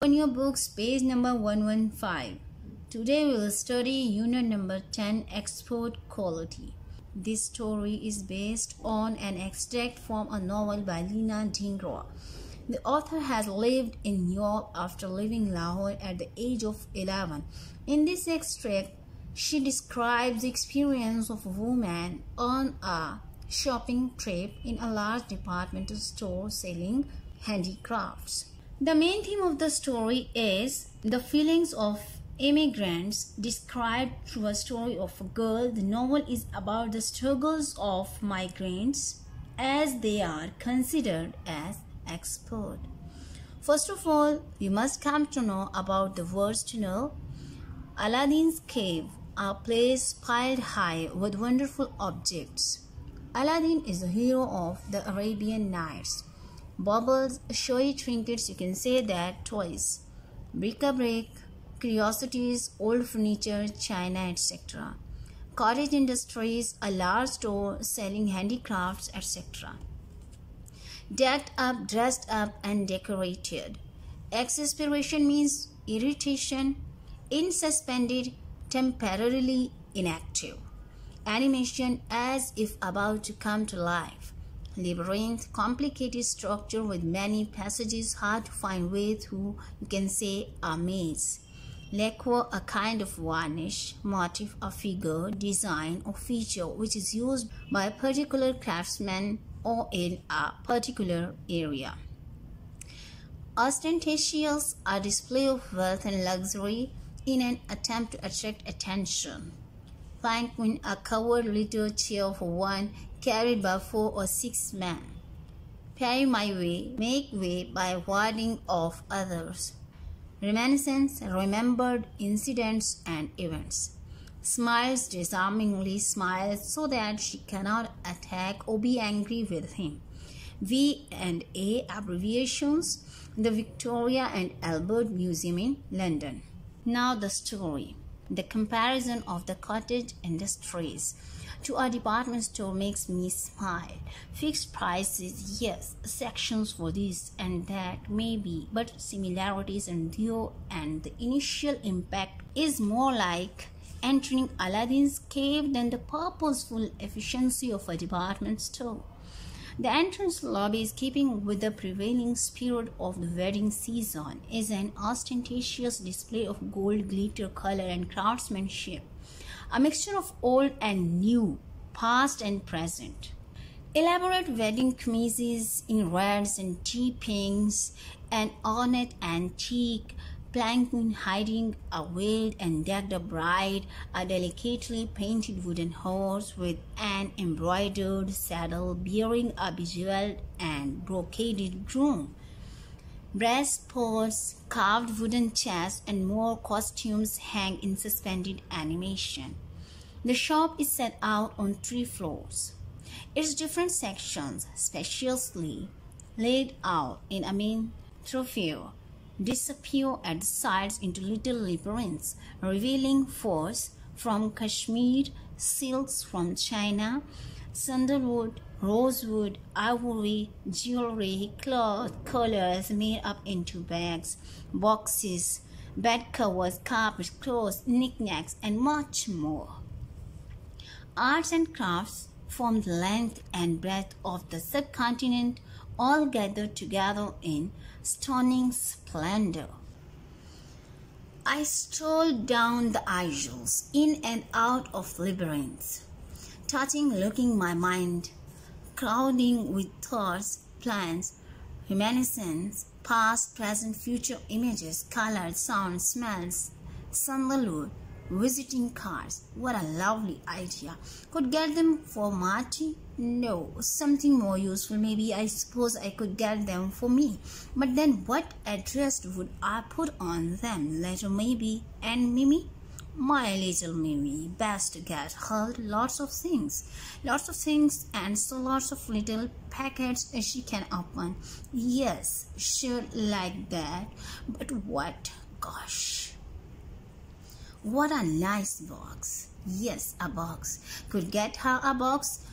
On your books, page number 115. Today we will study unit number 10, Export Quality. This story is based on an extract from a novel by Leena Dhingra. The author has lived in Europe after leaving Lahore at the age of 11. In this extract, she describes the experience of a woman on a shopping trip in a large departmental store selling handicrafts. The main theme of the story is the feelings of immigrants described through a story of a girl. The novel is about the struggles of migrants as they are considered as expert. First of all, we must come to know about the words to know. Aladdin's cave, a place piled high with wonderful objects. Aladdin is the hero of the Arabian Nights. Baubles, showy trinkets, you can say that, toys, bric-a-brac, curiosities, old furniture, china, etc. Cottage industries, a large store selling handicrafts, etc. Decked up, dressed up, and decorated. Exasperation means irritation, insuspended, temporarily inactive. Animation, as if about to come to life. Labyrinth, complicated structure with many passages, hard to find way through, you can say a maze. Lacquer, a kind of varnish. Motif, a figure, design, or feature which is used by a particular craftsman or in a particular area. Ostentatious, a display of wealth and luxury in an attempt to attract attention. Palanquin, a covered little chair for one, carried by 4 or 6 men. Pay my way, make way by warding off others. Reminiscence, remembered incidents and events. Smiles, disarmingly smiles so that she cannot attack or be angry with him. V&A abbreviations, the Victoria and Albert Museum in London. Now the story. The comparison of the cottage industries to a department store makes me smile. Fixed prices, yes, sections for this and that, maybe, but similarities endure, and the initial impact is more like entering Aladdin's cave than the purposeful efficiency of a department store. The entrance lobby is keeping with the prevailing spirit of the wedding season, is an ostentatious display of gold, glitter, color, and craftsmanship, a mixture of old and new, past and present. Elaborate wedding chemises in reds and deep pinks, an ornate antique palanquin hiding a veiled and decked up bride, a delicately painted wooden horse with an embroidered saddle bearing a bejeweled and brocaded groom, brass pots, carved wooden chests, and more costumes hang in suspended animation. The shop is set out on 3 floors. Its different sections, spaciously laid out in a main thoroughfare, disappear at the sides into little labyrinths, revealing furs from Kashmir, silks from China, sandalwood, rosewood, ivory, jewelry, cloth, colors made up into bags, boxes, bed covers, carpets, clothes, knickknacks, and much more. Arts and crafts form the length and breadth of the subcontinent, all gathered together in stunning splendor. I strolled down the aisles, in and out of labyrinths, touching, looking, my mind crowding with thoughts, plans, reminiscence, past, present, future images, colors, sounds, smells, sandalwood, visiting cards. What a lovely idea. Could get them for Marty? No, something more useful. Maybe I suppose I could get them for me. But then what address would I put on them? Letter maybe. And Mimi? My little Mimi. Best to get her lots of things. Lots of things, and so lots of little packets she can open. Yes, sure, like that. But what? Gosh. What a nice box. Yes, a box. Could get her a box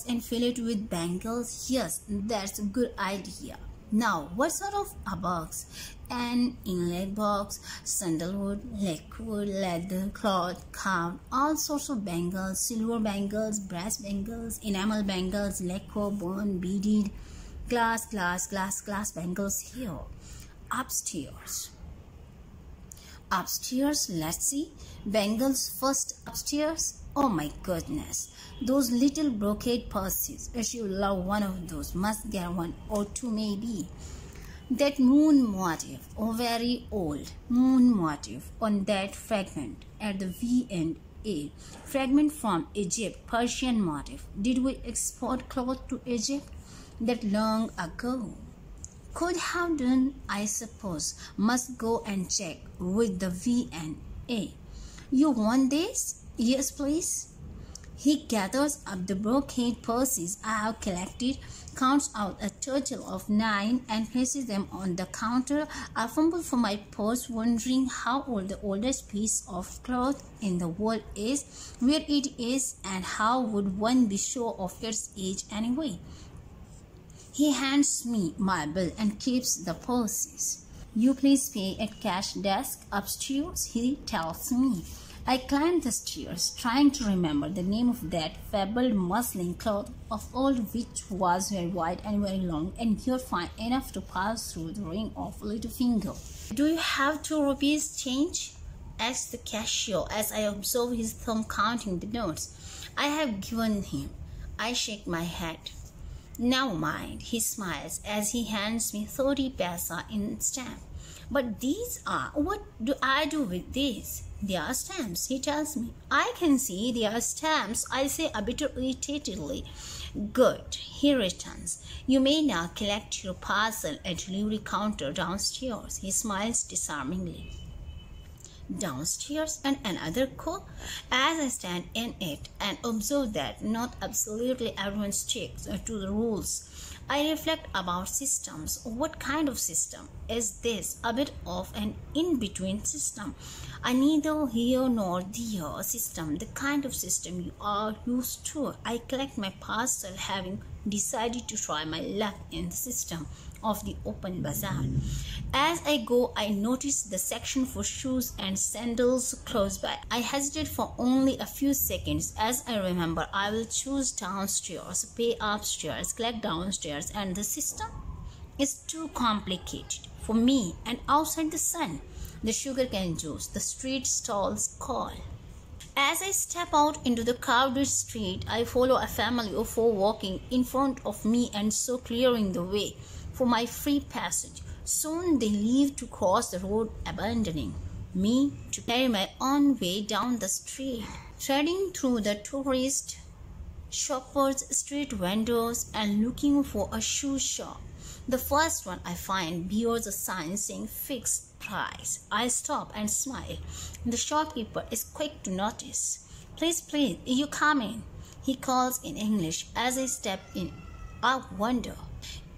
and fill it with bangles. Yes, that's a good idea. Now, what sort of a box? An inlaid box, sandalwood, lakewood, leather, cloth, count, all sorts of bangles, silver bangles, brass bangles, enamel bangles, lacquer, bone, beaded, glass bangles here. Upstairs. Upstairs, let's see. Bangles first upstairs. Oh my goodness. Those little brocade purses. If you love one of those, must get one or two maybe. That moon motif, very old moon motif on that fragment at the V and A. Fragment from Egypt, Persian motif. Did we export cloth to Egypt that long ago? Could have done, I suppose. Must go and check with the V and A. You want this? Yes, please. He gathers up the brocade purses I have collected, counts out a total of 9 and places them on the counter. I fumble for my purse, wondering how old the oldest piece of cloth in the world is, where it is, and how would one be sure of its age anyway. He hands me my bill and keeps the purses. You please pay at cash desk upstairs, he tells me. I climb the stairs, trying to remember the name of that fabled muslin cloth of old which was very wide and very long and yet fine enough to pass through the ring of a little finger. Do you have 2 rupees change? Asks the cashier as I observe his thumb counting the notes I have given him. I shake my head. Never mind, he smiles as he hands me 30 paisa in stamp. But these are, what do I do with these? They are stamps, he tells me. I can see they are stamps, I say a bit irritatedly. Good, he returns. You may now collect your parcel at delivery counter downstairs. He smiles disarmingly. Downstairs and another cook? As I stand in it and observe that not absolutely everyone sticks to the rules, I reflect about systems. What kind of system is this? A bit of an in-between system. A neither here nor there system, the kind of system you are used to. I collect my parcel, having decided to try my luck in the system of the open bazaar. As I go, I notice the section for shoes and sandals close by. I hesitate for only a few seconds as I remember I will choose downstairs, pay upstairs, collect downstairs, and the system is too complicated for me. And outside the sun, the sugarcane juice, the street stalls call. As I step out into the crowded street, I follow a family of 4 walking in front of me and so clearing the way for my free passage. Soon they leave to cross the road, abandoning me to carry my own way down the street, treading through the tourist shoppers, street vendors, and looking for a shoe shop. The first one I find bears a sign saying fixed price. I stop and smile. The shopkeeper is quick to notice. Please, you come in, he calls in English. As I step in, I wonder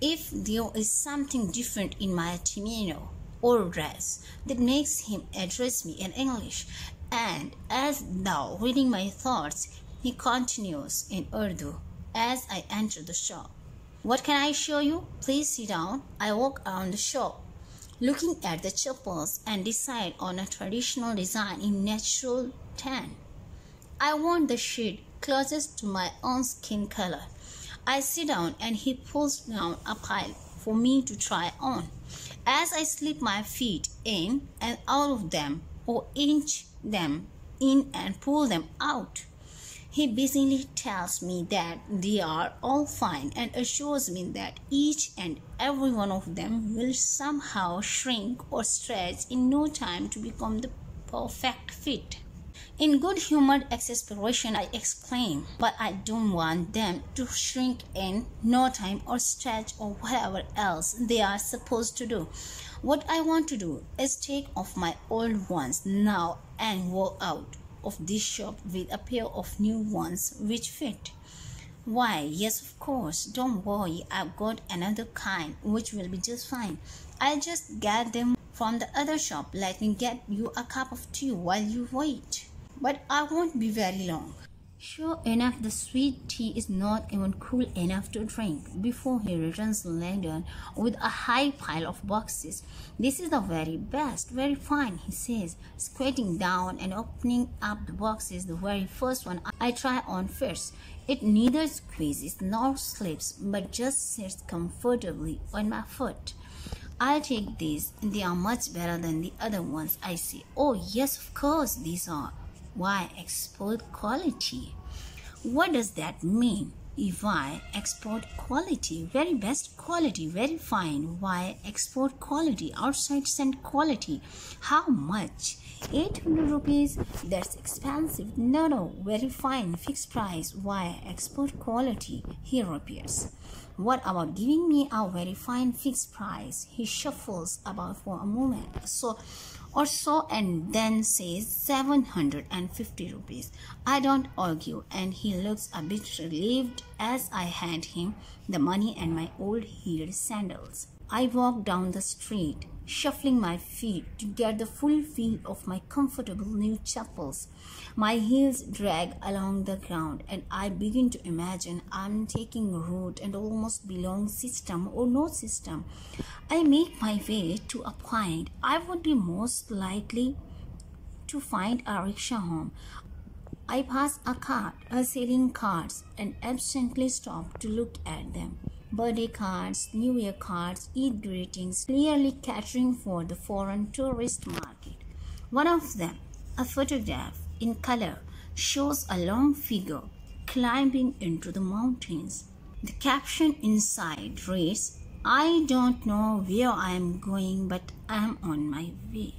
if there is something different in my demeanor or dress that makes him address me in English. And as though reading my thoughts, he continues in Urdu as I enter the shop. What can I show you? Please sit down. I walk around the shop, looking at the chappals and decide on a traditional design in natural tan. I want the shade closest to my own skin color. I sit down and he pulls down a pile for me to try on. As I slip my feet in and out of them, or inch them in and pull them out, he busily tells me that they are all fine and assures me that each and every one of them will somehow shrink or stretch in no time to become the perfect fit. In good-humored exasperation, I exclaim, but I don't want them to shrink in no time or stretch or whatever else they are supposed to do. What I want to do is take off my old ones now and walk out of this shop with a pair of new ones which fit. Why, yes, of course, don't worry, I've got another kind which will be just fine. I'll just get them from the other shop. Let me get you a cup of tea while you wait. But I won't be very long. Sure enough, the sweet tea is not even cool enough to drink before he returns to London with a high pile of boxes. This is the very best, very fine, he says, squatting down and opening up the boxes. The very first one I try on first. It neither squeezes nor slips, but just sits comfortably on my foot. I'll take these. They are much better than the other ones, I say. Oh, yes, of course, these are. Why export quality? What does that mean? Why export quality? Very best quality, very fine. Why export quality? Outside send quality. How much? 800 rupees? That's expensive. No, very fine, fixed price. Why export quality? Here appears. What about giving me a very fine fixed price? He shuffles about for a moment or so and then says 750 rupees. I don't argue, and he looks a bit relieved as I hand him the money and my old heeled sandals. I walk down the street, shuffling my feet to get the full feel of my comfortable new chappals. My heels drag along the ground, and I begin to imagine I'm taking root and almost belong, system or no system. I make my way to a point I would be most likely to find a rickshaw home. I pass a cart selling cards and absently stop to look at them. Birthday cards, New Year cards, Eid greetings, clearly catering for the foreign tourist market. One of them, a photograph in color, shows a long figure climbing into the mountains. The caption inside reads, I don't know where I am going, but I am on my way.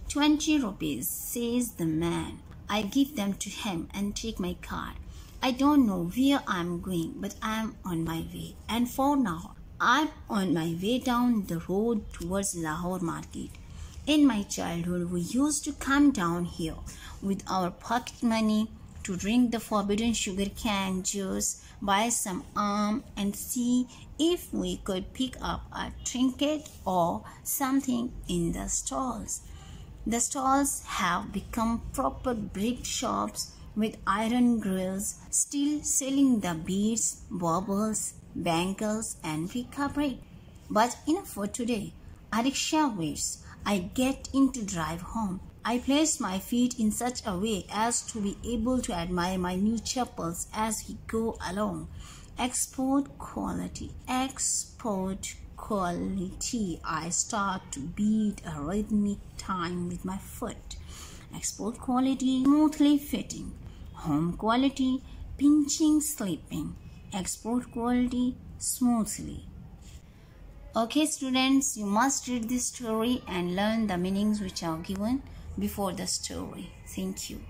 20 rupees, says the man. I give them to him and take my card. I don't know where I'm going, but I'm on my way. And for now, I'm on my way down the road towards Lahore Market. In my childhood, we used to come down here with our pocket money to drink the forbidden sugar cane juice, buy some and see if we could pick up a trinket or something in the stalls. The stalls have become proper brick shops with iron grills, still selling the beads, baubles, bangles, and bric-a-brac. But enough for today. A rickshaw waits. I get in to drive home. I place my feet in such a way as to be able to admire my new chappals as we go along. Export quality, export quality. I start to beat a rhythmic time with my foot. Export quality, smoothly fitting. Home quality, pinching, slipping. Export quality, smoothly. Okay, students, you must read this story and learn the meanings which are given before the story. Thank you.